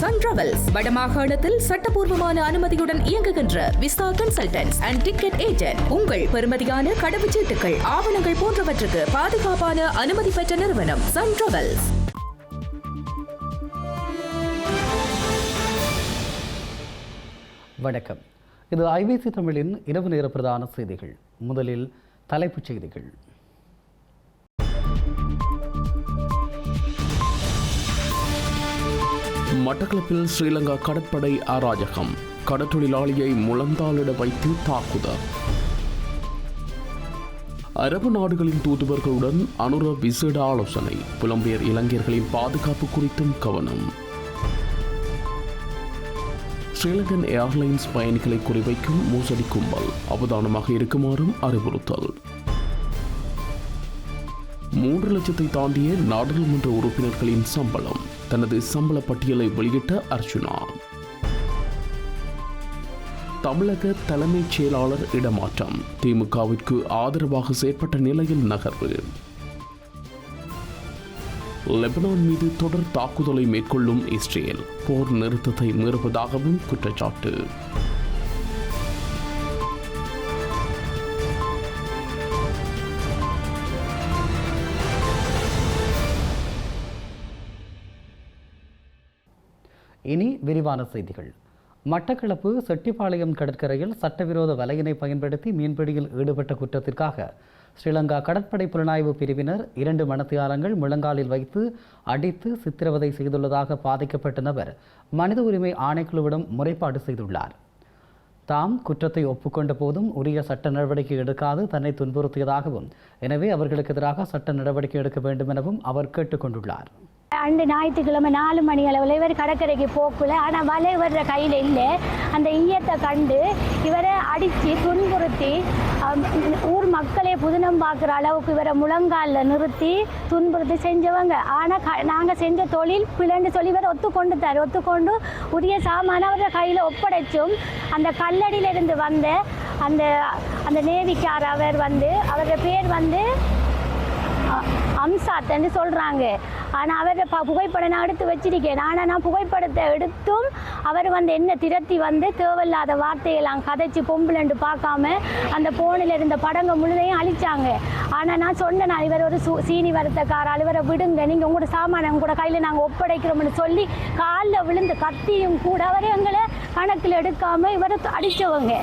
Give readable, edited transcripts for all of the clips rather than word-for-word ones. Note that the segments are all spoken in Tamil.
சன் டிராவல்ஸ் வடமாகாணத்தில் சட்டபூர்வமான அனுமதியுடன் இயங்குகின்ற visa consultants and ticket agent. உங்கள் பெறுமதியான கடவுச்சீட்டுகள், ஆவணங்கள் போன்றவற்றுக்கு பாதுகாப்பான அனுமதி பெற்ற நிறுவனம் சன் டிராவல்ஸ். வணக்கம். இது ஐபிசி தமிழின் இரவு நேர பிரதான செய்திகள். முதலில் தலைப்புச் செய்திகள். மட்டக்களப்பில் ஸ்ரீலங்கா கடற்படை அராஜகம், கடற்றொழிலாளியை முழந்தாளிட வைத்து தாக்குதல். அரபு நாடுகளின் தூதுவர்களுடன் அனுர விசேட ஆலோசனை, புலம்பெயர் இளைஞர்களின் பாதுகாப்பு குறித்தும் கவனம். ஸ்ரீலங்கன் ஏர்லைன்ஸ் பயணிகளை குறிவைக்கும் மோசடி கும்பல், அவதானமாக இருக்குமாறும் அறிவுறுத்தல். 3 லட்சத்தை தாண்டிய நாடாளுமன்ற உறுப்பினர்களின் சம்பளம், தனது சம்பள பட்டியலை வெளியிட்ட அர்ச்சுனா. தமிழக தலைமைச் செயலாளர் இடமாற்றம், திமுகவிற்கு ஆதரவாக செயற்பட்ட நிலையில் நகர்வு. லெபனான் மீது தொடர் தாக்குதலை மேற்கொள்ளும் இஸ்ரேல், போர் நிறுத்தத்தை மீறுவதாகவும் குற்றச்சாட்டு. இனி விரிவான செய்திகள். மட்டக்களப்பு செட்டிப்பாளையம் கடற்கரையில் சட்டவிரோத வலையினை பயன்படுத்தி மீன்பிடியில் ஈடுபட்ட குற்றத்திற்காக ஸ்ரீலங்கா கடற்படை புலனாய்வு பிரிவினர் 2 மணத்தியாலங்கள் முழங்காலில் வைத்து அடித்து சித்திரவதை செய்துள்ளதாக பாதிக்கப்பட்ட நபர் மனித உரிமை ஆணைக்குழுவிடம் முறைப்பாடு செய்துள்ளார். தாம் குற்றத்தை ஒப்புக்கொண்ட போதும் உரிய சட்ட நடவடிக்கை எடுக்காது தன்னை துன்புறுத்தியதாகவும், எனவே அவர்களுக்கு எதிராக சட்ட நடவடிக்கை எடுக்க வேண்டும் எனவும் அவர் கேட்டுக்கொண்டுள்ளார். அண்டு ஞாயிற்றுக்கிழமை 4 மணி அளவில் இவர் கடற்கரைக்கு போக்குல, ஆனால் வலை இவர கையில் இல்லை. அந்த ஈயத்தை கண்டு இவரை அடித்து துன்புறுத்தி ஊர் மக்களே புதினம் பார்க்குற அளவுக்கு இவரை முழங்காலில் நிறுத்தி துன்புறுத்தி செஞ்சவங்க. ஆனால் நாங்கள் செஞ்ச தொழில் பிள்ளைன்னு சொல்லி இவர் ஒத்துக்கொண்டு உரிய சாமான அவரை கையில் ஒப்படைச்சும் அந்த கல்லடியிலிருந்து வந்த அந்த அந்த நேவிக்கார் அவர் அவரோட பேர் அம்சாத்ன்னு சொல்கிறாங்க. ஆனால் அவரை புகைப்படம் நான் எடுத்து வச்சிருக்கேன். ஆனால் நான் புகைப்படத்தை எடுத்தும் அவர் என்ன திரட்டி தேவையில்லாத வார்த்தையெல்லாம் கதைச்சி பொம்புலண்டு பார்க்காம அந்த போனில் இருந்த படங்க முழுதையும் அழிச்சாங்க. ஆனால் நான் சொன்னேன், இவர் ஒரு சீனி வருத்தக்காரால், இவரை விடுங்க, நீங்கள் உங்களோட சாமான உங்களோட கையில் நாங்கள் ஒப்படைக்கிறோம்னு சொல்லி காலில் விழுந்து கத்தியும் கூட அவர் எங்களை கணக்கில் எடுக்காமல் இவரை அடித்தவங்க.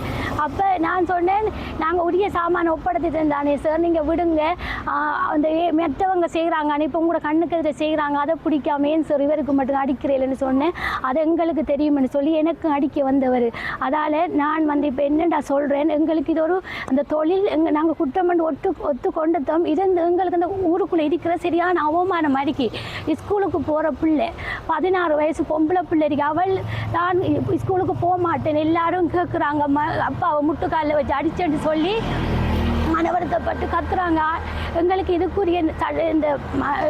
அப்போ நான் சொன்னேன், நாங்கள் உரிய சாமான ஒப்படைத்துட்டு இருந்தானே சார், நீங்கள் விடுங்க, அந்த மற்றவங்க செய்கிறாங்க, இப்போ உங்களோட கண்ணுக்கு எதிர செய்கிறாங்க, அதை பிடிக்காம ஏன் சார் இவருக்கு மட்டும் அடிக்கிறேன்னு சொன்னேன். அது எங்களுக்கு தெரியும்னு சொல்லி எனக்கு அடிக்க வந்தவர். அதால் நான் இப்போ என்னடா சொல்கிறேன், எங்களுக்கு இது ஒரு அந்த தொழில் நாங்கள் குற்றம் ஒத்து கொண்டதும் இருந்து எங்களுக்கு அந்த ஊருக்குள்ளே இருக்கிற சரியான அவமானம் அடிக்கி. ஸ்கூலுக்கு போகிற பிள்ளை 16 வயசு பொம்பளை பிள்ளை இருக்கு. அவள் தான் ஸ்கூலுக்கு போக மாட்டேன் எல்லாரும் கேட்குறாங்க, அப்பாவை முட்டுக்காலில் வச்சு அடிச்சேன்னு சொல்லி மனவருத்தப்பட்டு கத்துறாங்க. எங்களுக்கு இதுக்குரிய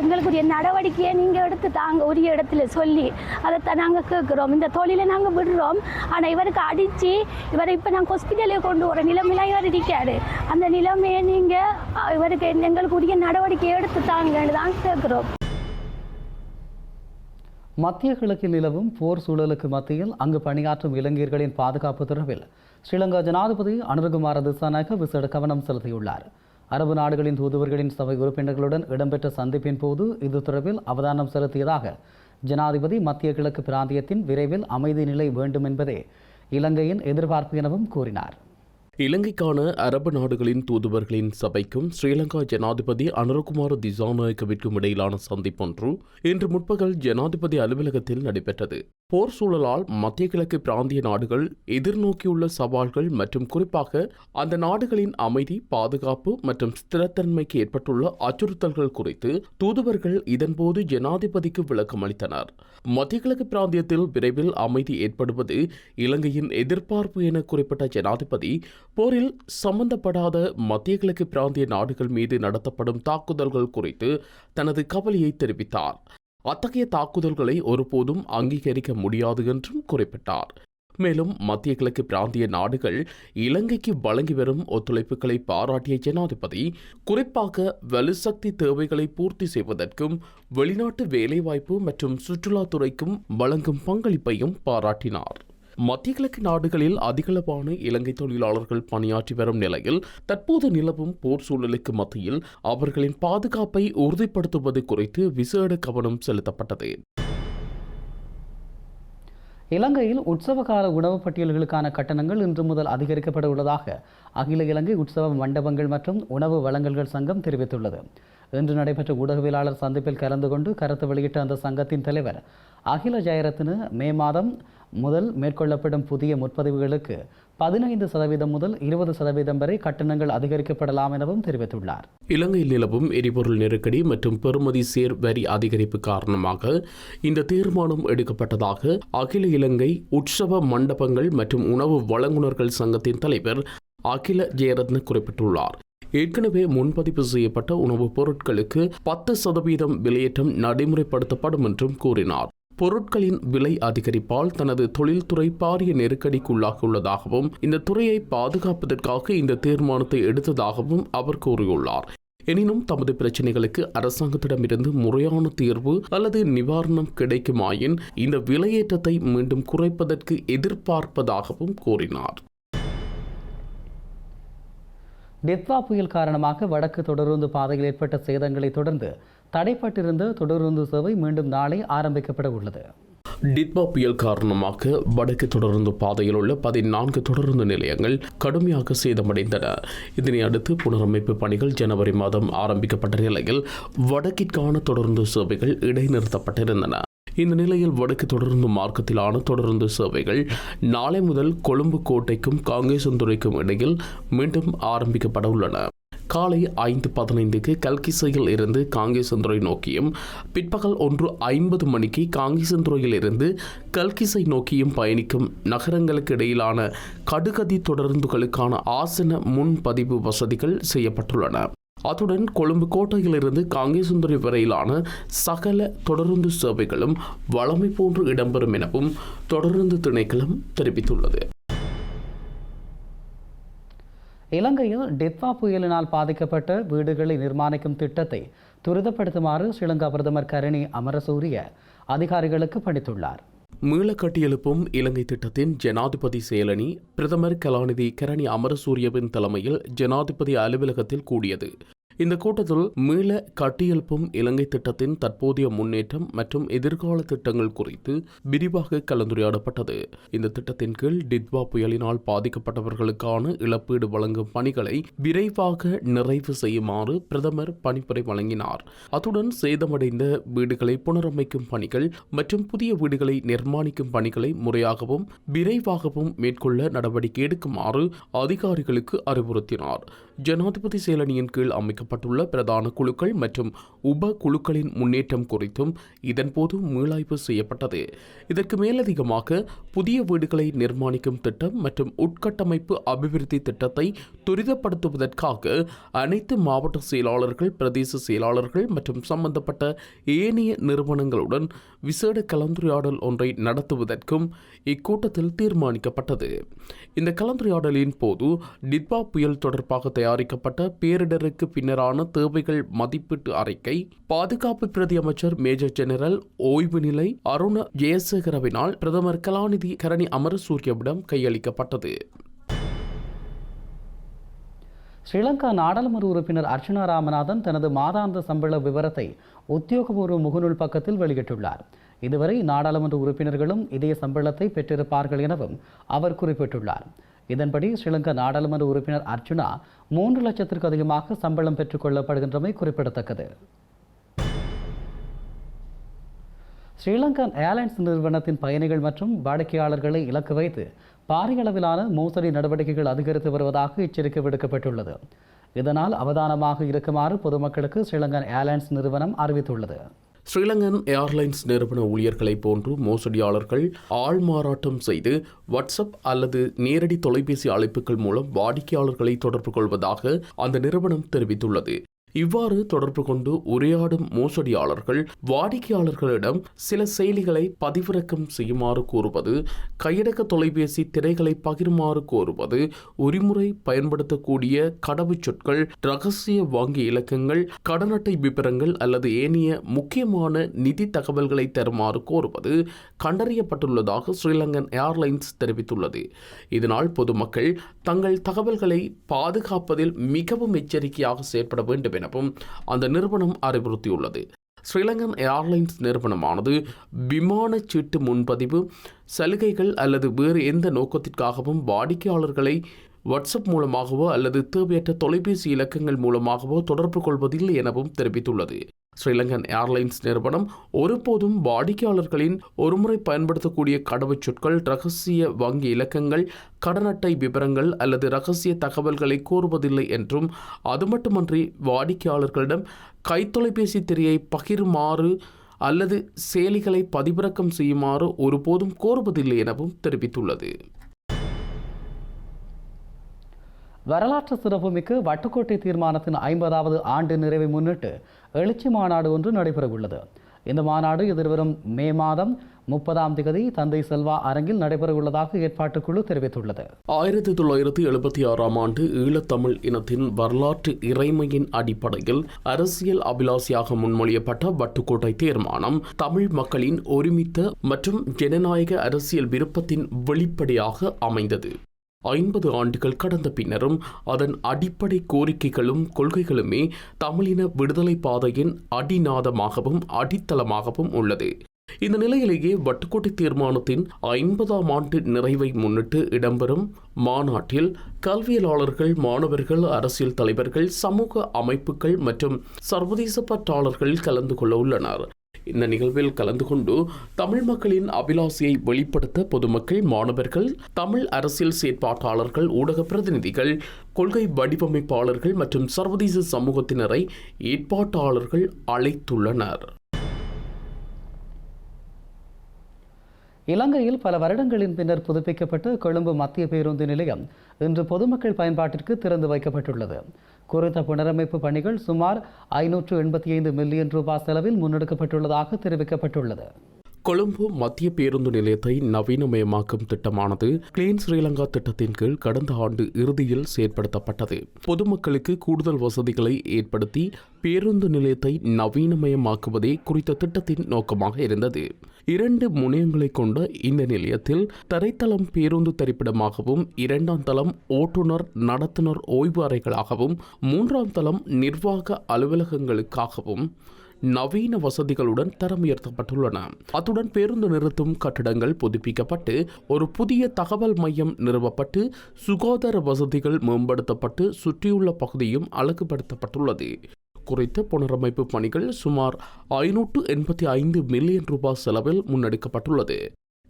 எங்களுக்குரிய நடவடிக்கையை நீங்கள் எடுத்து தாங்க உரிய இடத்துல சொல்லி அதைத்தான் நாங்கள் கேட்குறோம். இந்த தொழிலை நாங்கள் விடுறோம். ஆனால் இவருக்கு அடித்து இவரை இப்போ நாங்கள் ஹாஸ்பிட்டலே கொண்டு வர நிலைமையெல்லாம் இவர் இருக்காரு. அந்த நிலைமையை நீங்கள் இவருக்கு எங்களுக்கு உரிய நடவடிக்கையை எடுத்து தாங்கன்னு தான் கேட்குறோம். மத்திய கிழக்கில் நிலவும் போர் சூழலுக்கு மத்தியில் அங்கு பணியாற்றும் இளைஞர்களின் பாதுகாப்பு தொடர்பில் ஸ்ரீலங்கா ஜனாதிபதி அனுரகுமார திசாநாயக்க விசேட கவனம் செலுத்தியுள்ளார். அரபு நாடுகளின் தூதுவர்களின் சபை உறுப்பினர்களுடன் இடம்பெற்ற சந்திப்பின் போது இது தொடர்பில் அவதானம் செலுத்தியதாக ஜனாதிபதி மத்திய கிழக்கு பிராந்தியத்தின் விரைவில் அமைதி நிலை வேண்டும் என்பதே இலங்கையின் எதிர்பார்ப்பு எனவும் கூறினார். இலங்கைக்கான அரபு நாடுகளின் தூதுவர்களின் சபைக்கும் ஸ்ரீலங்கா ஜனாதிபதி அனுரகுமார திசாநாயக்கவிற்கும் இடையிலான சந்திப்பொன்று இன்று முற்பகல் ஜனாதிபதி அலுவலகத்தில் நடைபெற்றது. போர் சூழலால் மத்திய கிழக்கு பிராந்திய நாடுகள் எதிர்நோக்கியுள்ள சவால்கள் மற்றும் குறிப்பாக அந்த நாடுகளின் அமைதி, பாதுகாப்பு மற்றும் ஸ்திரத்தன்மைக்கு ஏற்பட்டுள்ள அச்சுறுத்தல்கள் குறித்து தூதுவர்கள் இதன்போது ஜனாதிபதிக்கு விளக்கம் அளித்தனர். மத்திய கிழக்கு பிராந்தியத்தில் விரைவில் அமைதி ஏற்படுவது இலங்கையின் எதிர்பார்ப்பு என குறிப்பிட்ட ஜனாதிபதி போரில் சம்பந்தப்படாத மத்திய கிழக்கு பிராந்திய நாடுகள் மீது நடத்தப்படும் தாக்குதல்கள் குறித்து தனது கவலையை தெரிவித்தார். அத்தகைய தாக்குதல்களை ஒருபோதும் அங்கீகரிக்க முடியாது என்றும் குறிப்பிட்டார். மேலும் மத்திய கிழக்கு பிராந்திய நாடுகள் இலங்கைக்கு வழங்கி வரும் ஒத்துழைப்புகளை பாராட்டிய ஜனாதிபதி குறிப்பாக வலுசக்தி தேவைகளை பூர்த்தி செய்வதற்கும் வெளிநாட்டு வேலைவாய்ப்பு மற்றும் சுற்றுலாத்துறைக்கும் வழங்கும் பங்களிப்பையும் பாராட்டினார். மத்திய கிழக்கு நாடுகளில் அதிகளவான இலங்கை தொழிலாளர்கள் பணியாற்றி வரும் நிலையில் தற்போது நிலவும் போர் சூழலுக்கு மத்தியில் அவர்களின் பாதுகாப்பை உறுதிப்படுத்துவது குறித்து விசேட கவனம் செலுத்தப்பட்டது. இலங்கையில் உற்சவகால உணவு பட்டியல்களுக்கான கட்டணங்கள் இன்று முதல் அதிகரிக்கப்பட உள்ளதாக அகில இலங்கை உற்சவ மண்டபங்கள் மற்றும் உணவு வழங்கல்கள் சங்கம் தெரிவித்துள்ளது. இன்று நடைபெற்ற ஊடகவியலாளர் சந்திப்பில் கலந்து கொண்டு கருத்து வெளியிட்ட அந்த சங்கத்தின் தலைவர் அகில ஜெயரத்ன மே மாதம் முதல் மேற்கொள்ளப்படும் புதிய முற்பதிவுகளுக்கு 15% முதல் 20% வரை கட்டணங்கள் அதிகரிக்கப்படலாம் எனவும் தெரிவித்துள்ளார். இலங்கையில் நிலவும் எரிபொருள் நெருக்கடி மற்றும் பெறுமதி சேர் வரி அதிகரிப்பு காரணமாக இந்த தீர்மானம் எடுக்கப்பட்டதாக அகில இலங்கை உற்சவ மண்டபங்கள் மற்றும் உணவு வழங்குனர்கள் சங்கத்தின் தலைவர் அகில ஜெயரத்ன குறிப்பிட்டுள்ளார். ஏற்கனவே முன்பதிவு செய்யப்பட்ட உணவுப் பொருட்களுக்கு 10% விலையேற்றம் நடைமுறைப்படுத்தப்படும் என்றும் கூறினார். பொருட்களின் விலை அதிகரிப்பால் தனது தொழில்துறை பாரிய நெருக்கடிக்குள்ளாகியுள்ளதாகவும் இந்த துறையை பாதுகாப்பதற்காக இந்த தீர்மானத்தை எடுத்ததாகவும் அவர் கூறியுள்ளார். எனினும் தமது பிரச்சினைகளுக்கு அரசாங்கத்திடமிருந்து முறையான தீர்வு அல்லது நிவாரணம் கிடைக்குமாயின் இந்த விலையேற்றத்தை மீண்டும் குறைப்பதற்கு எதிர்பார்ப்பதாகவும் கூறினார். டித்வா புயல் காரணமாக வடக்கு தொடருந்து பாதையில் ஏற்பட்ட சேதங்களை தொடர்ந்து தடைப்பட்டிருந்த தொடருந்து சேவை மீண்டும் நாளை ஆரம்பிக்கப்பட உள்ளது. டித்வா புயல் காரணமாக வடக்கு தொடருந்து பாதையில் உள்ள 14 தொடருந்து நிலையங்கள் கடுமையாக சேதமடைந்தன. இதனை அடுத்து புனரமைப்பு பணிகள் ஜனவரி மாதம் ஆரம்பிக்கப்பட்ட நிலையில் வடக்கிற்கான தொடருந்து சேவைகள் இடைநிறுத்தப்பட்டிருந்தன. இந்த நிலையில் வடக்கு தொடருந்து மார்க்கத்திலான தொடருந்து சேவைகள் நாளை முதல் கொழும்பு கோட்டைக்கும் காங்கேசந்துறைக்கும் இடையில் மீண்டும் ஆரம்பிக்கப்பட உள்ளன. காலை 5:15க்கு கல்கிசையில் இருந்து காங்கேசந்துறை நோக்கியும் பிற்பகல் 1:50 மணிக்கு காங்கேசந்துறையில் இருந்து கல்கிசை நோக்கியும் பயணிக்கும் நகரங்களுக்கு இடையிலான கடுகதி தொடருந்துகளுக்கான ஆசன முன்பதிவு வசதிகள் செய்யப்பட்டுள்ளன. அத்துடன் கொழும்பு கோட்டையிலிருந்து காங்கேசந்துறை வரையிலான சகல தொடருந்து சேவைகளும் வழமை போன்று இடம்பெறும் எனவும் தொடருந்து திணைக்களம் தெரிவித்துள்ளது. இலங்கையில் டித்வா புயலினால் பாதிக்கப்பட்ட வீடுகளை நிர்மாணிக்கும் திட்டத்தை துரிதப்படுத்துமாறு ஸ்ரீலங்கா பிரதமர் கரணி அமரசூரிய அதிகாரிகளுக்கு பணித்துள்ளார். மீள கட்டியெழுப்பும் இலங்கை திட்டத்தின் ஜனாதிபதி செயலணி பிரதமர் கலாநிதி கரணி அமரசூரியவின் தலைமையில் ஜனாதிபதி அலுவலகத்தில் கூடியது. இந்த கூட்டத்தில் மீள கட்டியெழுப்பும் இலங்கை திட்டத்தின் தற்போதைய முன்னேற்றம் மற்றும் எதிர்கால திட்டங்கள் குறித்து விரிவாக கலந்துரையாடப்பட்டது. இந்த திட்டத்தின் கீழ் டித்வா புயலினால் பாதிக்கப்பட்டவர்களுக்கான இழப்பீடு வழங்கும் பணிகளை விரைவாக நிறைவு செய்யுமாறு பிரதமர் பணிப்புரை வழங்கினார். அத்துடன் சேதமடைந்த வீடுகளை புனரமைக்கும் பணிகள் மற்றும் புதிய வீடுகளை நிர்மாணிக்கும் பணிகளை முறையாகவும் விரைவாகவும் மேற்கொள்ள நடவடிக்கை எடுக்குமாறு அதிகாரிகளுக்கு அறிவுறுத்தினார். ஜனாதிபதி செயலணியின் கீழ் அமைக்கப்பட்டுள்ள பிரதான குழுக்கள் மற்றும் உப குழுக்களின் முன்னேற்றம் குறித்தும் இதன்போது மீளாய்வு செய்யப்பட்டது. இதற்கு மேலதிகமாக புதிய வீடுகளை நிர்மாணிக்கும் திட்டம் மற்றும் உட்கட்டமைப்பு அபிவிருத்தி திட்டத்தை துரிதப்படுத்துவதற்காக அனைத்து மாவட்ட செயலாளர்கள், பிரதேச செயலாளர்கள் மற்றும் சம்பந்தப்பட்ட ஏனைய நிறுவனங்களுடன் விசேட கலந்துரையாடல் ஒன்றை நடத்துவதற்கும் இக்கூட்டத்தில் தீர்மானிக்கப்பட்டது. இந்த கலந்துரையாடலின் போது டித்வா புயல் தொடர்பாக தயாரிக்கப்பட்ட பேரிடருக்கு பின்னரான தேவைகள் மதிப்பீட்டு அறிக்கை பாதுகாப்பு பிரதி அமைச்சர் மேஜர் ஜெனரல் ஓய்வு நிலை அருண ஜெயசேகரவினால் பிரதமர் கலாநிதி கரணி அமரசூரியவிடம் கையளிக்கப்பட்டது. ஸ்ரீலங்கா நாடாளுமன்ற உறுப்பினர் அர்ச்சுனா ராமநாதன் தனது மாதாந்த சம்பள விவரத்தை உத்தியோகபூர்வ முகநூல் பக்கத்தில் வெளியிட்டுள்ளார். இதுவரை நாடாளுமன்ற உறுப்பினர்களும் இதே சம்பளத்தை பெற்றிருப்பார்கள் எனவும் அவர் குறிப்பிட்டுள்ளார். இதன்படி ஸ்ரீலங்கா நாடாளுமன்ற உறுப்பினர் அர்ச்சுனா 3 லட்சத்திற்கு அதிகமாக சம்பளம் பெற்றுக் கொள்ளப்படுகின்றமை குறிப்பிடத்தக்கது. ஸ்ரீலங்கன் ஏர்லைன்ஸ் நிறுவனத்தின் பயணிகள் மற்றும் வாடிக்கையாளர்களை இலக்கு வைத்து பாரிய அளவிலான மோசடி நடவடிக்கைகள் அதிகரித்து வருவதாக எச்சரிக்கை விடுக்கப்பட்டுள்ளது. இதனால் அவதானமாக இருக்குமாறு பொதுமக்களுக்கு ஸ்ரீலங்கன் ஏர்லைன்ஸ் நிறுவனம் அறிவித்துள்ளது. ஸ்ரீலங்கன் ஏர்லைன்ஸ் நிறுவன ஊழியர்களைப் போன்று மோசடியாளர்கள் ஆள் மாறாட்டம் செய்து வாட்ஸ்அப் அல்லது நேரடி தொலைபேசி அழைப்புகள் மூலம் வாடிக்கையாளர்களை தொடர்பு கொள்வதாக அந்த நிறுவனம் தெரிவித்துள்ளது. இவ்வாறு தொடர்பு கொண்டு உரையாடும் மோசடியாளர்கள் வாடிக்கையாளர்களிடம் சில செயலிகளை பதிவிறக்கம் செய்யுமாறு கூறுவது, கையடக்க தொலைபேசி திரைகளை பகிருமாறு கோருவது, உரிமுறை பயன்படுத்தக்கூடிய கடவுச்சொற்கள், ரகசிய வங்கி இலக்கங்கள், கடன் அட்டை விபரங்கள் அல்லது ஏனைய முக்கியமான நிதி தகவல்களை தருமாறு கோருவது கண்டறியப்பட்டுள்ளதாக ஸ்ரீலங்கன் ஏர்லைன்ஸ் தெரிவித்துள்ளது. இதனால் பொதுமக்கள் தங்கள் தகவல்களை பாதுகாப்பதில் மிகவும் எச்சரிக்கையாக செயற்பட வேண்டும் எனவும் அந்த நிறுவனம் அறிவுறுத்தியுள்ளது. ஸ்ரீலங்கன் ஏர்லைன்ஸ் நிறுவனமானது விமான சீட்டு முன்பதிவு சலுகைகள் அல்லது வேறு எந்த நோக்கத்திற்காகவும் வாடிக்கையாளர்களை வாட்ஸ்அப் மூலமாகவோ அல்லது தேவையற்ற தொலைபேசி இலக்கங்கள் மூலமாகவோ தொடர்பு கொள்வதில்லை எனவும் தெரிவித்துள்ளது. ஸ்ரீலங்கன் ஏர்லைன்ஸ் நிறுவனம் ஒருபோதும் வாடிக்கையாளர்களின் ஒருமுறை பயன்படுத்தக்கூடிய கடவுச்சொற்கள், ரகசிய வங்கி இலக்கங்கள், கடன் அட்டை விவரங்கள் அல்லது ரகசிய தகவல்களை கோருவதில்லை என்றும், அது மட்டுமன்றி வாடிக்கையாளர்களிடம் கைத்தொலைபேசி திரையை பகிருமாறு அல்லது செயலிகளை பதிவிறக்கம் செய்யுமாறு ஒருபோதும் கோருவதில்லை எனவும் தெரிவித்துள்ளது. வரலாற்று சிறப்புமிக்க வட்டுக்கோட்டை தீர்மானத்தின் 50வது ஆண்டு நிறைவை முன்னிட்டு எழுச்சி மாநாடு ஒன்று நடைபெறவுள்ளது. இந்த மாநாடு எதிர்வரும் மே மாதம் 30ஆம் தேதி தந்தை செல்வா அரங்கில் நடைபெறவுள்ளதாக ஏற்பாட்டுக்குழு தெரிவித்துள்ளது. 1976ஆம் ஆண்டு ஈழத்தமிழ் இனத்தின் வரலாற்று இறைமையின் அடிப்படையில் அரசியல் அபிலாசியாக முன்மொழியப்பட்ட வட்டுக்கோட்டை தீர்மானம் தமிழ் மக்களின் ஒருமித்த மற்றும் ஜனநாயக அரசியல் விருப்பத்தின் வெளிப்படையாக அமைந்தது. 50 ஆண்டுகள் கடந்த பின்னரும் அதன் அடிப்படை கோரிக்கைகளும் கொள்கைகளுமே தமிழின விடுதலை பாதையின் அடிநாதமாகவும் அடித்தளமாகவும் உள்ளது. இந்த நிலையிலேயே வட்டுக்கோட்டை தீர்மானத்தின் 50ஆம் ஆண்டு நிறைவை முன்னிட்டு இடம்பெறும் மாநாட்டில் கல்வியலாளர்கள், மாணவர்கள், அரசியல் தலைவர்கள், சமூக அமைப்புகள் மற்றும் சர்வதேச பற்றாளர்கள் கலந்து கொள்ள உள்ளனர். இந்த நிகழ்வில் கலந்து கொண்டு தமிழ் மக்களின் அபிலாசையை வெளிப்படுத்த பொதுமக்கள், மாணவர்கள், தமிழ் அரசியல் செயற்பாட்டாளர்கள், ஊடக பிரதிநிதிகள், கொள்கை வடிவமைப்பாளர்கள் மற்றும் சர்வதேச சமூகத்தினரை ஏற்பாட்டாளர்கள் அழைத்துள்ளனர். இலங்கையில் பல வருடங்களின் பின்னர் புதுப்பிக்கப்பட்ட கொழும்பு மத்திய பேருந்து நிலையம் இன்று பொதுமக்கள் பயன்பாட்டிற்கு திறந்து வைக்கப்பட்டுள்ளது. குறித்த புனரமைப்பு பணிகள் சுமார் 585 மில்லியன் ரூபாய் செலவில் முன்னெடுக்கப்பட்டுள்ளதாக தெரிவிக்கப்பட்டுள்ளது. கொழும்பு மத்திய பேருந்து நிலையத்தை நவீனமயமாக்கும் திட்டமானது கிளீன் ஸ்ரீலங்கா திட்டத்தின் கீழ் கடந்த ஆண்டு இறுதியில் செயற்படுத்தப்பட்டது. பொதுமக்களுக்கு கூடுதல் வசதிகளை ஏற்படுத்தி பேருந்து நிலையத்தை நவீனமயமாக்குவதே குறித்த திட்டத்தின் நோக்கமாக இருந்தது. 2 முனையங்களை கொண்ட இந்த நிலையத்தில் தரைத்தளம் பேருந்து தரிப்பிடமாகவும், 2ஆம் தளம் ஓட்டுநர் நடத்துனர் ஓய்வு அறைகளாகவும், 3ஆம் தளம் நிர்வாக அலுவலகங்களுக்காகவும் நவீன வசதிகளுடன் தரம் உயர்த்தப்பட்டுள்ளன. அத்துடன் பேருந்து நிறுத்தும் கட்டடங்கள் புதுப்பிக்கப்பட்டு ஒரு புதிய தகவல் மையம் நிறுவப்பட்டு சுகாதார வசதிகள் மேம்படுத்தப்பட்டு சுற்றியுள்ள பகுதியும் அழகுபடுத்தப்பட்டுள்ளது. குறித்த புனரமைப்பு பணிகள் சுமார் 585 மில்லியன் ரூபாய் செலவில் முன்னெடுக்கப்பட்டுள்ளது.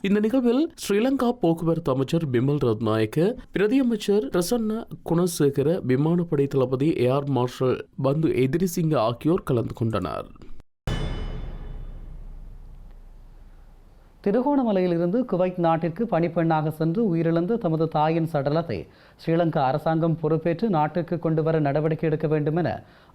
இந்த நிகழ்வில் ஸ்ரீலங்கா போக்குவரத்து அமைச்சர் பிமல் ரத்நாயக்க, பிரதியமைச்சர் பிரசன்ன குணசேகர, விமானப்படை தளபதி ஏர் மார்ஷல் பந்து எதிரிசிங்க ஆகியோர் கலந்து கொண்டனர். திருகோணமலையிலிருந்து குவைத் நாட்டிற்கு பணிப்பெண்ணாக சென்று உயிரிழந்த தமது தாயின் சடலத்தை ஸ்ரீலங்கா அரசாங்கம் பொறுப்பேற்று நாட்டிற்கு கொண்டுவர நடவடிக்கை எடுக்க வேண்டும் என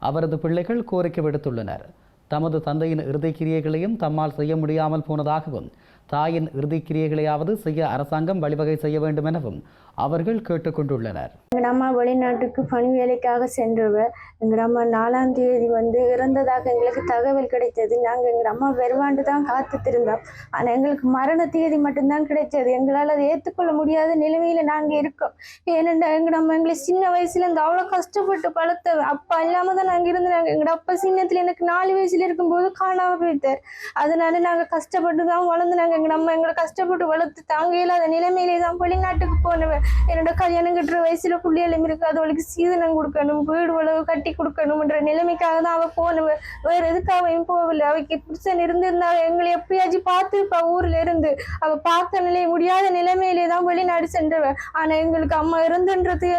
அவரது பிள்ளைகள் கோரிக்கை விடுத்துள்ளனர். தமது தந்தையின் இறுதிக்கிரியைகளையும் தம்மால் செய்ய முடியாமல் போனதாகவும், தாயின் இறுதிக்கிரியைகளையாவது செய்ய அரசாங்கம் வழிவகை செய்ய வேண்டும் எனவும் அவர்கள் கேட்டுக்கொண்டுள்ளனர். எங்கள் அம்மா வெளிநாட்டுக்கு பணி வேலைக்காக சென்றவர். எங்கள் அம்மா 4ஆம் தேதி இறந்ததாக எங்களுக்கு தகவல் கிடைத்தது. நாங்கள் எங்கள் அம்மா வருவாண்டு தான் காத்துத்திருந்தோம். ஆனால் எங்களுக்கு மரண தேதி மட்டும்தான் கிடைச்சது. எங்களால் அதை ஏற்றுக்கொள்ள முடியாத நிலைமையில் நாங்கள் இருக்கோம். ஏனென்றால் எங்கள் அம்மா எங்களை சின்ன வயசுலேருந்து அவ்வளோ கஷ்டப்பட்டு வளர்த்த அப்பா இல்லாமல் தான் நாங்கள் இருந்தாங்க. எங்களோட அப்பா சின்னத்தில் எனக்கு 4 வயசுல இருக்கும்போது காணாமல் போயிட்டார். அதனால நாங்கள் கஷ்டப்பட்டு தான் வளர்ந்து நாங்கள் எங்கள் அம்மா எங்களை கஷ்டப்பட்டு வளர்த்து தாங்க இல்லாத நிலைமையிலே தான் வெளிநாட்டுக்கு போனவன். என்னோட கல்யாணம் கட்டுற வயசுல பிள்ளைகளும் இருக்காது, அவளுக்கு சீதனம் கொடுக்கணும், வீடு உழவு கட்டி கொடுக்கணும்ன்ற நிலைமைக்காக தான் அவள் போனவ. வேற எதுக்காகவும் போகவில்லை. அவைக்கு புருஷன் இருந்திருந்தா எங்களை எப்பயாச்சும் பார்த்துருப்பா. ஊர்ல இருந்து அவள் பார்க்க முடியாத நிலைமையிலே தான் வெளிநாடு சென்றவ. ஆனா எங்களுக்கு அம்மா இருந்துன்றது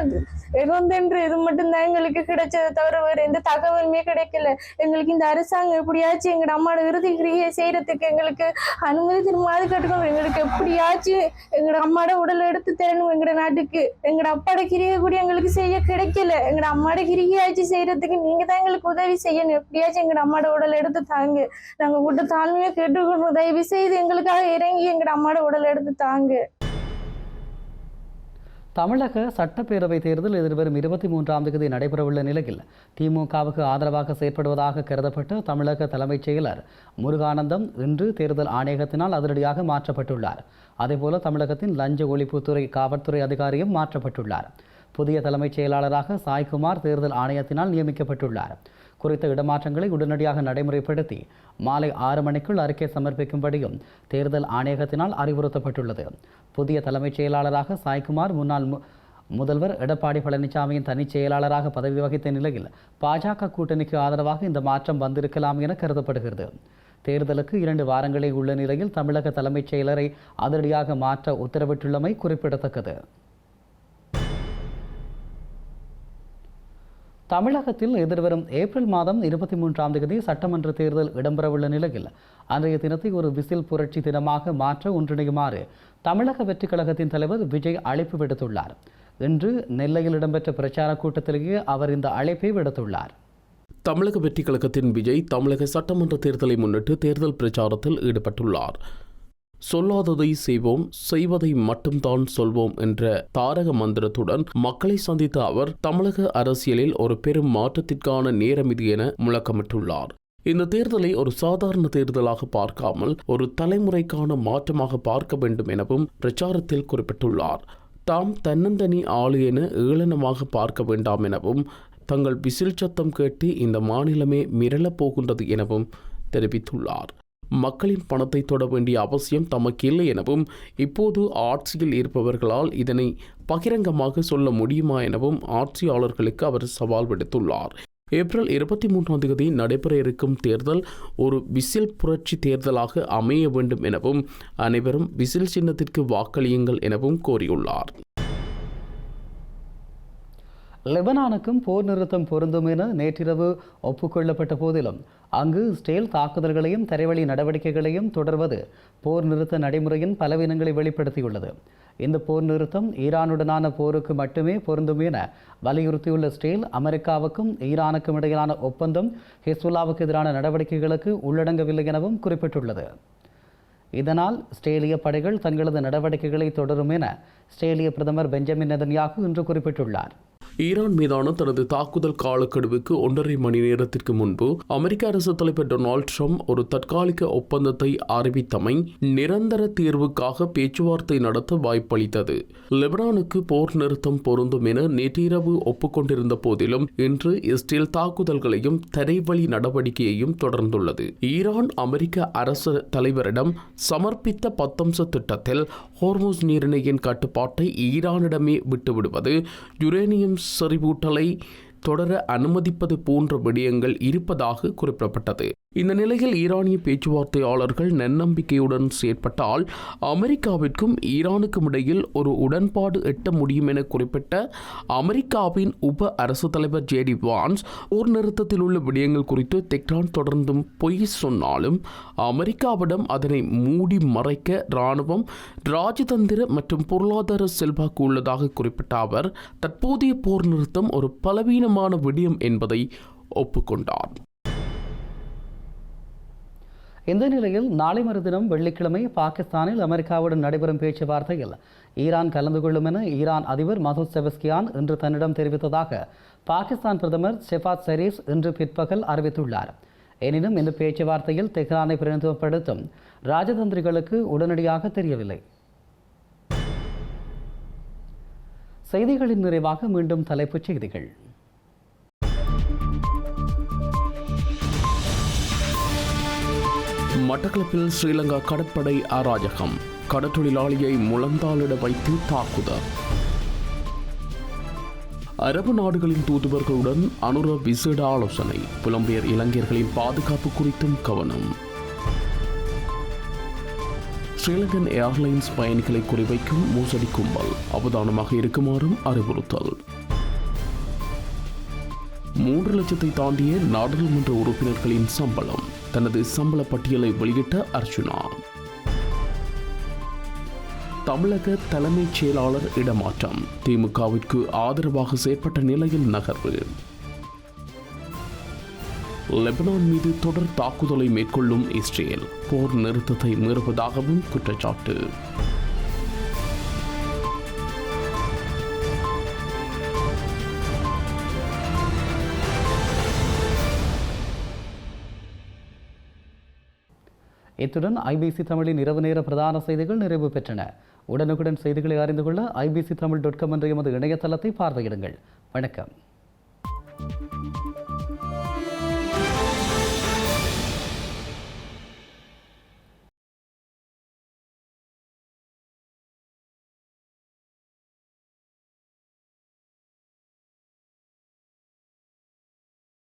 இறந்தென்று இது மட்டும்தான் எங்களுக்கு கிடைச்சதை தவிர வேற எந்த தகவலுமே கிடைக்கல. எங்களுக்கு இந்த அரசாங்கம் எப்படியாச்சும் எங்களோட அம்மாவோட இறுதி கிரியை செய்யறதுக்கு எங்களுக்கு அனுமதி திரும்ப கட்டணும். எங்களுக்கு எப்படியாச்சும் எங்களோட அம்மாவோட உடலை எடுத்து தரணும். எங்களோட நாட்டுக்கு எங்களோட அப்பாவோட கிரியை கூட எங்களுக்கு செய்ய கிடைக்கல. எங்களோட அம்மாவோட கிரியாச்சும் செய்யறதுக்கு நீங்க தான் எங்களுக்கு உதவி செய்யணும். எப்படியாச்சும் எங்களோட அம்மாவோட உடலை எடுத்து தாங்க. நாங்க கூட்ட தாழ்மையா கேட்டுக்கொள்றோம். தயவு செய்து எங்களுக்காக இறங்கி எங்களோட அம்மாவோட உடலை எடுத்து தாங்க. தமிழக சட்டப்பேரவை தேர்தல் எதிர்வரும் 23ஆம் தேதி நடைபெறவுள்ள நிலையில் திமுகவுக்கு ஆதரவாக செயற்படுவதாக கருதப்பட்ட தமிழக தலைமைச் செயலர் முருகானந்தம் இன்று தேர்தல் ஆணையகத்தினால் அதிரடியாக மாற்றப்பட்டுள்ளார். அதேபோல தமிழகத்தின் லஞ்ச ஒழிப்புத்துறை காவல்துறை அதிகாரியும் மாற்றப்பட்டுள்ளார். புதிய தலைமைச் செயலாளராக சாய்குமார் தேர்தல் ஆணையத்தினால் நியமிக்கப்பட்டுள்ளார். குறித்த இடமாற்றங்களை உடனடியாக நடைமுறைப்படுத்தி மாலை 6 மணிக்குள் அறிக்கை சமர்ப்பிக்கும்படியும் தேர்தல் ஆணையகத்தினால் அறிவுறுத்தப்பட்டுள்ளது. புதிய தலைமைச் செயலாளராக சாய்குமார் முன்னாள் முதல்வர் எடப்பாடி பழனிசாமியின் தனிச் செயலாளராக பதவி வகித்த நிலையில் பாஜக கூட்டணிக்கு ஆதரவாக இந்த மாற்றம் வந்திருக்கலாம் என கருதப்படுகிறது. தேர்தலுக்கு 2 வாரங்களே உள்ள நிலையில் தமிழக தலைமைச் செயலரை அதிரடியாக மாற்ற உத்தரவிட்டுள்ளமை குறிப்பிடத்தக்கது. தமிழகத்தில் எதிர்வரும் ஏப்ரல் மாதம் 23ஆம் தேதி சட்டமன்ற தேர்தல் இடம்பெறவுள்ள நிலையில் அன்றைய தினத்தை ஒரு விசில் புரட்சி தினமாக மாற்ற ஒன்றிணையுமாறு தமிழக வெற்றிக் கழகத்தின் தலைவர் விஜய் அழைப்பு விடுத்துள்ளார். இன்று நெல்லையில் இடம்பெற்ற பிரச்சார கூட்டத்திலேயே அவர் இந்த அழைப்பை விடுத்துள்ளார். தமிழக வெற்றிக் கழகத்தின் விஜய் தமிழக சட்டமன்ற தேர்தலை முன்னிட்டு தேர்தல் பிரச்சாரத்தில் ஈடுபட்டுள்ளார். சொல்லாததை செய்வோம், செய்வதை மட்டும்தான் சொல்வோம் என்ற தாரக மந்திரத்துடன் மக்களை சந்தித்த அவர் தமிழக அரசியலில் ஒரு பெரும் மாற்றத்திற்கான நேரம் இது என முழக்கமிட்டுள்ளார். இந்த தேர்தலை ஒரு சாதாரண தேர்தலாக பார்க்காமல் ஒரு தலைமுறைக்கான மாற்றமாக பார்க்க வேண்டும் எனவும் பிரச்சாரத்தில் குறிப்பிட்டுள்ளார். தாம் தன்னந்தனி ஆளு என ஏளனமாக பார்க்க வேண்டாம் எனவும் தங்கள் விசில் சத்தம் கேட்டு இந்த மாநிலமே மிரளப் போகின்றது எனவும் தெரிவித்துள்ளார். மக்களின் பணத்தை தொட வேண்டிய அவசியம் தமக்கு இல்லை எனவும் இப்போது ஆட்சியில் இருப்பவர்களால் இதனை பகிரங்கமாக சொல்ல முடியுமா எனவும் ஆட்சியாளர்களுக்கு அவர் சவால் விடுத்துள்ளார். ஏப்ரல் 23ஆம் தேதி நடைபெற இருக்கும் தேர்தல் ஒரு விசில் புரட்சி தேர்தலாக அமைய வேண்டும் எனவும் அனைவரும் விசில் சின்னத்திற்கு வாக்களியுங்கள் எனவும் கோரியுள்ளார். லெபனானுக்கும் போர் நிறுத்தம் பொருந்தும் என நேற்றிரவு ஒப்புக்கொள்ளப்பட்ட போதிலும் அங்கு இஸ்ரேல் தாக்குதல்களையும் தரைவழி நடவடிக்கைகளையும் தொடர்வது போர் நிறுத்த நடைமுறையின் பலவீனங்களை வெளிப்படுத்தியுள்ளது. இந்த போர் நிறுத்தம் ஈரானுடனான போருக்கு மட்டுமே பொருந்தும் என வலியுறுத்தியுள்ள இஸ்ரேல் அமெரிக்காவுக்கும் ஈரானுக்கும் இடையிலான ஒப்பந்தம் ஹிஸ்புல்லாவுக்கு எதிரான நடவடிக்கைகளுக்கு உள்ளடங்கவில்லை எனவும் குறிப்பிட்டுள்ளது. இதனால் இஸ்ரேலிய படைகள் தங்களது நடவடிக்கைகளை தொடரும் என இஸ்ரேலிய பிரதமர் பெஞ்சமின் நெதன்யாகு இன்று குறிப்பிட்டுள்ளார். ஈரான் மீதான தனது தாக்குதல் காலக்கெடுவுக்கு 1.5 மணி நேரத்திற்கு முன்பு அமெரிக்க அரசு தலைவர் டொனால்ட் ட்ரம்ப் ஒரு தற்காலிக ஒப்பந்தத்தை அறிவித்தமை நிரந்தர தீர்வுக்காக பேச்சுவார்த்தை நடத்த வாய்ப்பளித்தது. லெபனானுக்கு போர் நிறுத்தம் பொருந்தும் என நேற்றிரவு ஒப்புக்கொண்டிருந்த போதிலும் இன்று இஸ்ரேல் தாக்குதல்களையும் தரைவழி நடவடிக்கையையும் தொடர்ந்துள்ளது. ஈரான் அமெரிக்க அரசு தலைவரிடம் சமர்ப்பித்த 10 அம்ச திட்டத்தில் ஹோர்முஸ் நீரிணையின் கட்டுப்பாட்டை ஈரானிடமே விட்டுவிடுவது, யுரேனியம் செறிவூட்டலை தொடர அனுமதிப்பது போன்ற விடயங்கள் இருப்பதாக குறிப்பிடப்பட்டது. இந்த நிலையில் ஈரானிய பேச்சுவார்த்தையாளர்கள் நன்னம்பிக்கையுடன் செயற்பட்டால் அமெரிக்காவிற்கும் ஈரானுக்கும் இடையில் ஒரு உடன்பாடு எட்ட முடியும் என குறிப்பிட்ட அமெரிக்காவின் உப அரசு தலைவர் ஜேடி வான்ஸ் போர் நிறுத்தத்தில் உள்ள விடயங்கள் குறித்து தெஹ்ரான் தொடர்ந்தும் பொய் சொன்னாலும் அமெரிக்காவிடம் அதனை மூடி மறைக்க இராணுவம், ராஜதந்திர மற்றும் பொருளாதார செல்வாக்கு உள்ளதாக குறிப்பிட்ட அவர் தற்போதைய போர் நிறுத்தம் ஒரு பலவீனமான விடயம் என்பதை ஒப்புக்கொண்டார். இந்த நிலையில் நாளை மறுதினம் வெள்ளிக்கிழமை பாகிஸ்தானில் அமெரிக்காவுடன் நடைபெறும் பேச்சுவார்த்தையில் ஈரான் கலந்து கொள்ளும் என ஈரான் அதிபர் மசூத் செபஸ்கியான் இன்று தன்னிடம் தெரிவித்ததாக பாகிஸ்தான் பிரதமர் ஷெபாஸ் ஷெரீப் இன்று பிற்பகல் அறிவித்துள்ளார். எனினும் இந்த பேச்சுவார்த்தையில் தெஹ்ரானை பிரதிநிதித்துவப்படுத்தும் ராஜதந்திரிகளுக்கு உடனடியாக தெரியவில்லை. செய்திகளின் நிறைவாக மீண்டும் தலைப்புச் செய்திகள். மட்டக்களப்பில் ஸ்ரீலங்கா கடற்படை அராஜகம், கடற்றொழிலாளியை முழந்தாளிட வைத்து தாக்குதல். அரபு நாடுகளின் தூதுவர்களுடன் அனுர விசேட ஆலோசனை, புலம்பெயர் இளைஞர்களின் பாதுகாப்பு குறித்தும் கவனம். ஸ்ரீலங்கன் ஏர்லைன்ஸ் பயணிகளை குறிவைக்கும் மோசடி கும்பல், அவதானமாக இருக்குமாறும் அறிவுறுத்தல். 3 லட்சத்தை தாண்டிய நாடாளுமன்ற உறுப்பினர்களின் சம்பளம். தனது சம்பள பட்டியலை வெளியிட்ட அர்ச்சுனா. தமிழக தலைமைச் செயலாளர் இடமாற்றம். திமுகவிற்கு ஆதரவாக செயற்பட்ட நிலையில் நகர்வு. லெபனான் மீது தொடர் தாக்குதலை மேற்கொள்ளும் இஸ்ரேல். போர் நிறுத்தத்தை மீறுவதாகவும் குற்றச்சாட்டு. இத்துடன் ஐபிசி தமிழின் இரவு நேர பிரதான செய்திகள் நிறைவு பெற்றன. உடனுக்குடன் செய்திகளை அறிந்து கொள்ள ibctamil.com என்ற எமது இணையதளத்தை பார்வையிடுங்கள். வணக்கம்.